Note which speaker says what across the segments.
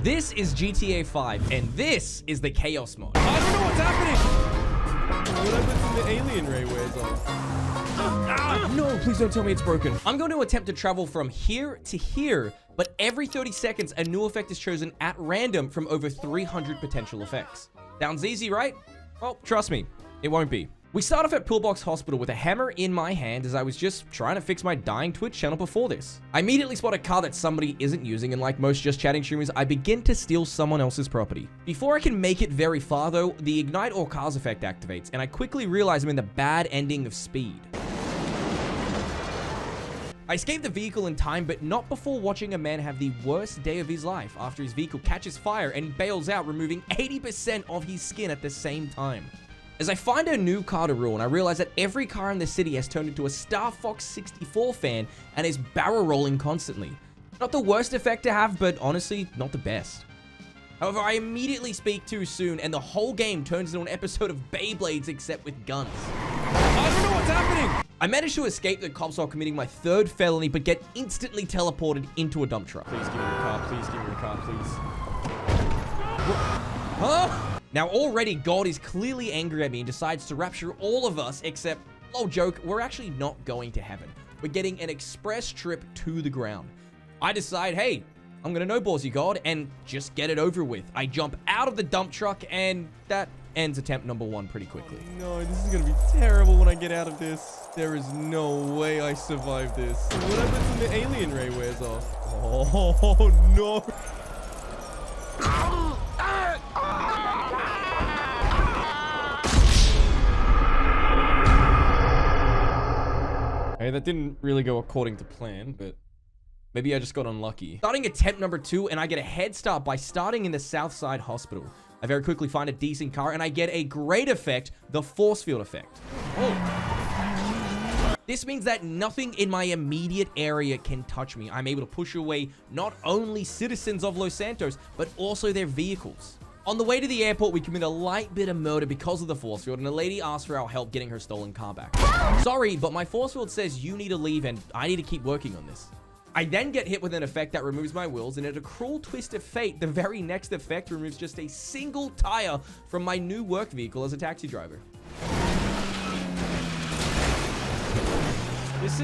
Speaker 1: This is GTA 5, and this is the Chaos mod. I don't know what's happening!
Speaker 2: What happens when the alien ray wears off?
Speaker 1: No, please don't tell me it's broken. I'm going to attempt to travel from here to here, but every 30 seconds, a new effect is chosen at random from over 300 potential effects. Sounds easy, right? Well, trust me, it won't be. We start off at Pillbox Hospital with a hammer in my hand as I was just trying to fix my dying Twitch channel before this. I immediately spot a car that somebody isn't using, and like most just chatting streamers, I begin to steal someone else's property. Before I can make it very far though, the Ignite All Cars effect activates, and I quickly realize I'm in the bad ending of Speed. I escape the vehicle in time, but not before watching a man have the worst day of his life after his vehicle catches fire and he bails out, removing 80% of his skin at the same time. As I find a new car to ruin, I realize that every car in the city has turned into a Star Fox 64 fan and is barrel rolling constantly. Not the worst effect to have, but honestly, not the best. However, I immediately speak too soon and the whole game turns into an episode of Beyblades except with guns. I don't know what's happening! I managed to escape the cops while committing my third felony, but get instantly teleported into a dump truck.
Speaker 2: Please give me your car, please give me your car, please.
Speaker 1: Huh? Now already God is clearly angry at me and decides to rapture all of us, except, oh joke, we're actually not going to heaven. We're getting an express trip to the ground. I decide, hey, I'm gonna no-balls you, God, and just get it over with. I jump out of the dump truck, and that ends attempt number 1 pretty quickly.
Speaker 2: No, this is gonna be terrible when I get out of this. There is no way I survive this. What happens when the alien ray wears off? Oh, no. Hey, that didn't really go according to plan, but maybe I just got unlucky.
Speaker 1: Starting attempt number 2, and I get a head start by starting in the Southside Hospital. I very quickly find a decent car, and I get a great effect, the force field effect. Oh. This means that nothing in my immediate area can touch me. I'm able to push away not only citizens of Los Santos, but also their vehicles. On the way to the airport, we commit a light bit of murder because of the force field, and a lady asks for our help getting her stolen car back. Sorry, but my force field says you need to leave, and I need to keep working on this. I then get hit with an effect that removes my wheels, and at a cruel twist of fate, the very next effect removes just a single tire from my new work vehicle as a taxi driver. This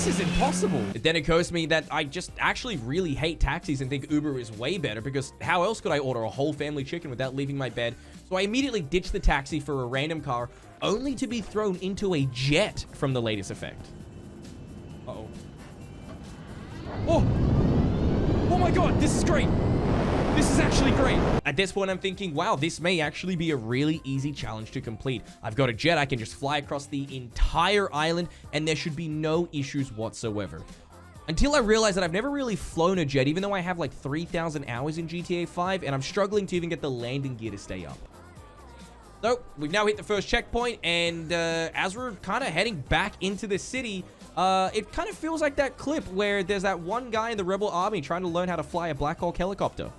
Speaker 1: is impossible. It then occurs to me that I just actually really hate taxis and think Uber is way better, because how else could I order a whole family chicken without leaving my bed? So I immediately ditch the taxi for a random car, only to be thrown into a jet from the latest effect. Uh-oh. Oh! Oh my god, this is great! This is actually great. At this point, I'm thinking, wow, this may actually be a really easy challenge to complete. I've got a jet, I can just fly across the entire island, and there should be no issues whatsoever. Until I realized that I've never really flown a jet, even though I have like 3,000 hours in GTA 5, and I'm struggling to even get the landing gear to stay up. So, we've now hit the first checkpoint, and as we're kind of heading back into the city, it kind of feels like that clip where there's that one guy in the Rebel Army trying to learn how to fly a Black Hawk helicopter.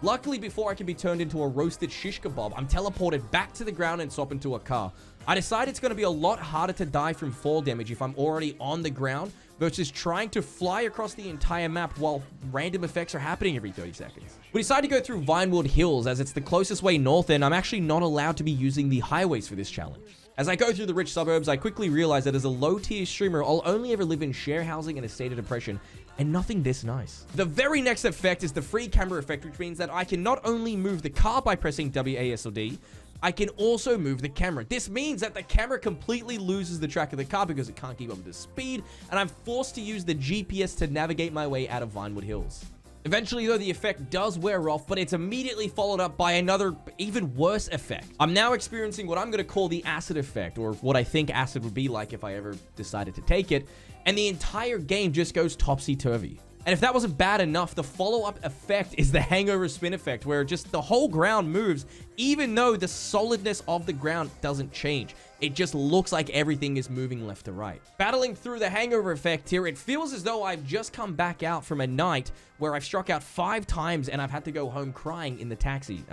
Speaker 1: Luckily, before I can be turned into a roasted shish kebab, I'm teleported back to the ground and swap into a car. I decide it's going to be a lot harder to die from fall damage if I'm already on the ground versus trying to fly across the entire map while random effects are happening every 30 seconds. We decide to go through Vinewood Hills as it's the closest way north, and I'm actually not allowed to be using the highways for this challenge. As I go through the rich suburbs, I quickly realize that as a low-tier streamer, I'll only ever live in share housing in a state of depression, and nothing this nice. The very next effect is the free camera effect, which means that I can not only move the car by pressing WASD, I can also move the camera. This means that the camera completely loses the track of the car because it can't keep up with the speed, and I'm forced to use the GPS to navigate my way out of Vinewood Hills. Eventually, though, the effect does wear off, but it's immediately followed up by another, even worse effect. I'm now experiencing what I'm going to call the acid effect, or what I think acid would be like if I ever decided to take it, and the entire game just goes topsy-turvy. And if that wasn't bad enough, the follow-up effect is the hangover spin effect, where just the whole ground moves, even though the solidness of the ground doesn't change. It just looks like everything is moving left to right. Battling through the hangover effect here, it feels as though I've just come back out from a night where I've struck out 5 times and I've had to go home crying in the taxi.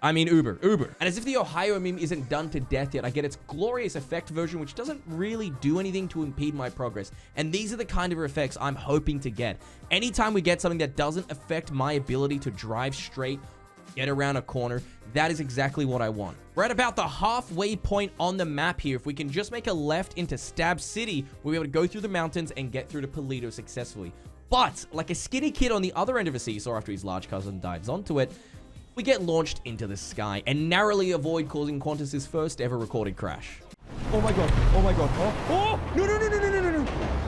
Speaker 1: I mean Uber. And as if the Ohio meme isn't done to death yet, I get its glorious effect version, which doesn't really do anything to impede my progress. And these are the kind of effects I'm hoping to get. Anytime we get something that doesn't affect my ability to drive straight, get around a corner, that is exactly what I want. We're at about the halfway point on the map here. If we can just make a left into Stab City, we'll be able to go through the mountains and get through to Paleto successfully. But, like a skinny kid on the other end of a seesaw after his large cousin dives onto it, we get launched into the sky and narrowly avoid causing Qantas's first ever recorded crash.
Speaker 2: Oh my god. Oh my god. Oh, no.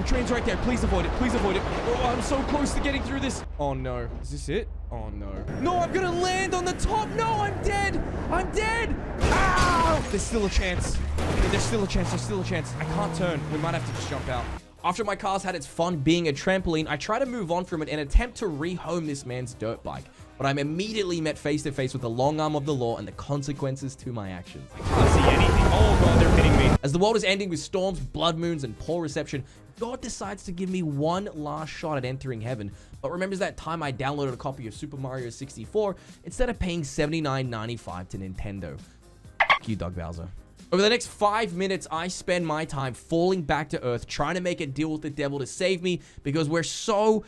Speaker 2: The train's right there. Please avoid it. Please avoid it. Oh, I'm so close to getting through this. Oh no. Is this it? Oh no. No, I'm gonna land on the top. No, I'm dead. I'm dead. Ow! There's still a chance. There's still a chance. I can't turn. We might have to just jump out.
Speaker 1: After my car's had its fun being a trampoline, I try to move on from it and attempt to rehome this man's dirt bike. But I'm immediately met face to face with the long arm of the law and the consequences to my actions.
Speaker 2: I can't see anything. Oh god, they're hitting me.
Speaker 1: As the world is ending with storms, blood moons, and poor reception, God decides to give me one last shot at entering heaven, but remembers that time I downloaded a copy of Super Mario 64 instead of paying $79.95 to Nintendo. F you, Doug Bowser. Over the next 5 minutes, I spend my time falling back to Earth, trying to make a deal with the devil to save me, because we're so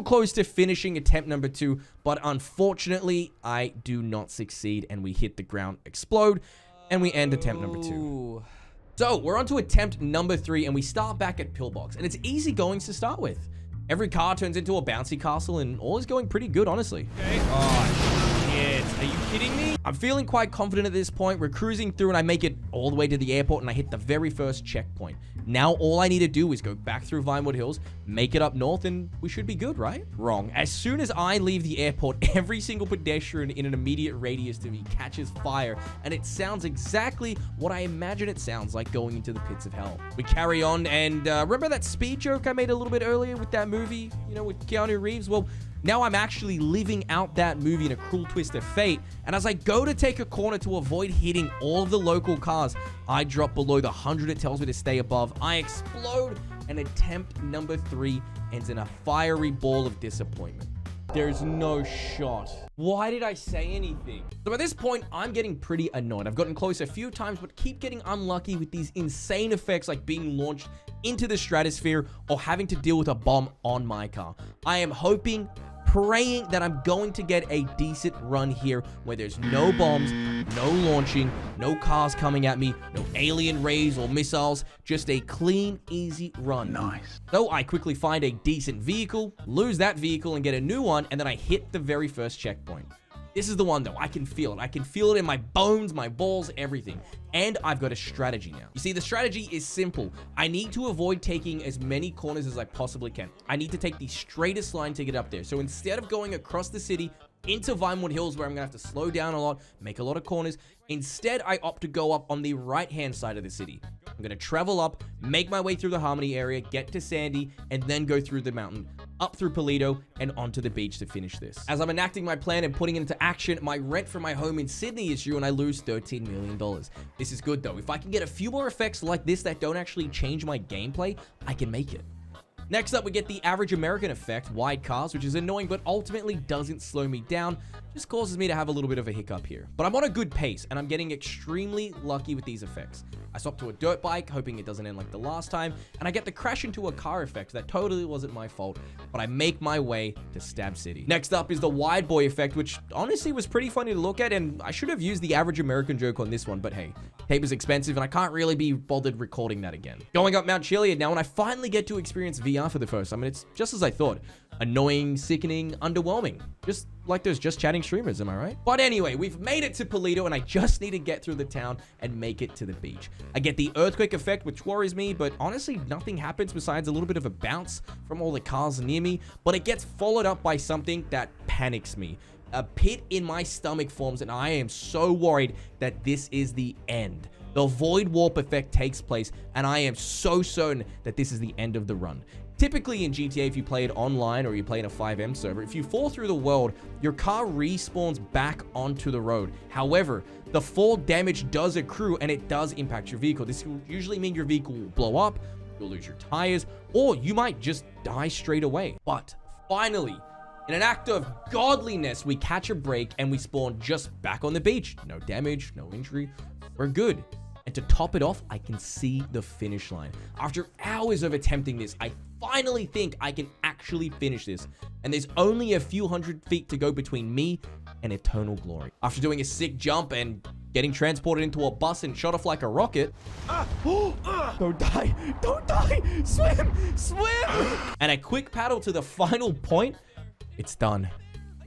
Speaker 1: close to finishing attempt number 2, but unfortunately, I do not succeed, and we hit the ground, explode, and we end attempt number 2. So, we're on to attempt number 3, and we start back at Pillbox, and it's easy goings to start with. Every car turns into a bouncy castle, and all is going pretty good, honestly.
Speaker 2: Okay. Oh, shit. Are you kidding me?
Speaker 1: I'm feeling quite confident at this point. We're cruising through, and I make it all the way to the airport, and I hit the very first checkpoint. Now, all I need to do is go back through Vinewood Hills, make it up north, and we should be good, right? Wrong. As soon as I leave the airport, every single pedestrian in an immediate radius to me catches fire, and it sounds exactly what I imagine it sounds like going into the pits of hell. We carry on, and remember that speed joke I made a little bit earlier with that movie, you know, with Keanu Reeves? Well, now I'm actually living out that movie in a cruel twist of fate, and as I go to take a corner to avoid hitting all of the local cars, I drop below the 100 it tells me to stay above. I explode, and attempt number 3 ends in a fiery ball of disappointment.
Speaker 2: There's no shot.
Speaker 1: Why did I say anything? So at this point, I'm getting pretty annoyed. I've gotten close a few times, but keep getting unlucky with these insane effects like being launched into the stratosphere or having to deal with a bomb on my car. I am hoping, praying that I'm going to get a decent run here where there's no bombs, no launching, no cars coming at me, no alien rays or missiles, just a clean, easy run. Nice. So I quickly find a decent vehicle, lose that vehicle and get a new one, and then I hit the very first checkpoint. This is the one, though. I can feel it. I can feel it in my bones, my balls, everything. And I've got a strategy now. You see, the strategy is simple. I need to avoid taking as many corners as I possibly can. I need to take the straightest line to get up there. So instead of going across the city into Vinewood Hills, where I'm going to have to slow down a lot, make a lot of corners, instead, I opt to go up on the right-hand side of the city. I'm going to travel up, make my way through the Harmony area, get to Sandy, and then go through the mountain, up through Paleto, and onto the beach to finish this. As I'm enacting my plan and putting it into action, my rent for my home in Sydney is due, and I lose $13 million. This is good, though. If I can get a few more effects like this that don't actually change my gameplay, I can make it. Next up, we get the average American effect, wide cars, which is annoying, but ultimately doesn't slow me down, just causes me to have a little bit of a hiccup here. But I'm on a good pace, and I'm getting extremely lucky with these effects. I swap to a dirt bike, hoping it doesn't end like the last time, and I get the crash into a car effect that totally wasn't my fault, but I make my way to Stab City. Next up is the wide boy effect, which honestly was pretty funny to look at, and I should have used the average American joke on this one, but hey, tape is expensive, and I can't really be bothered recording that again. Going up Mount Chiliad now, and I finally get to experience VR for the first time, and it's just as I thought. Annoying, sickening, underwhelming. Just like those Just Chatting streamers, am I right? But anyway, we've made it to Paleto, and I just need to get through the town and make it to the beach. I get the earthquake effect, which worries me, but honestly, nothing happens besides a little bit of a bounce from all the cars near me, but it gets followed up by something that panics me. A pit in my stomach forms, and I am so worried that this is the end. The void warp effect takes place, and I am so certain that this is the end of the run. Typically in GTA, if you play it online or you play in a 5M server, if you fall through the world, your car respawns back onto the road. However, the fall damage does accrue and it does impact your vehicle. This will usually mean your vehicle will blow up, you'll lose your tires, or you might just die straight away. But finally, In an act of godliness, we catch a break and we spawn just back on the beach. No damage, no injury. We're good. And to top it off, I can see the finish line. After hours of attempting this, I finally think I can actually finish this. And there's only a few hundred feet to go between me and eternal glory. After doing a sick jump and getting transported into a bus and shot off like a rocket.
Speaker 2: Don't die. Don't die. Swim. Swim.
Speaker 1: And a quick paddle to the final point. It's done.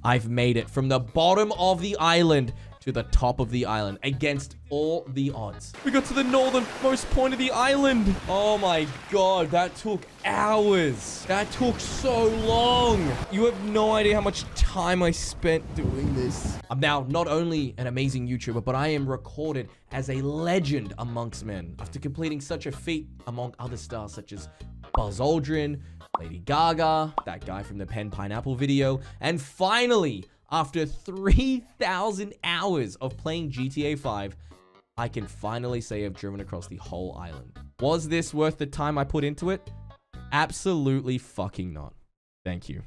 Speaker 1: I've made it from the bottom of the island to the top of the island against all the odds.
Speaker 2: We got to the northernmost point of the island. Oh my god, that took hours. That took so long. You have no idea how much time I spent doing this.
Speaker 1: I'm now not only an amazing YouTuber, but I am recorded as a legend amongst men after completing such a feat among other stars such as Buzz Aldrin, Lady Gaga, that guy from the Pen Pineapple video, and finally, after 3,000 hours of playing GTA 5, I can finally say I've driven across the whole island. Was this worth the time I put into it? Absolutely fucking not. Thank you.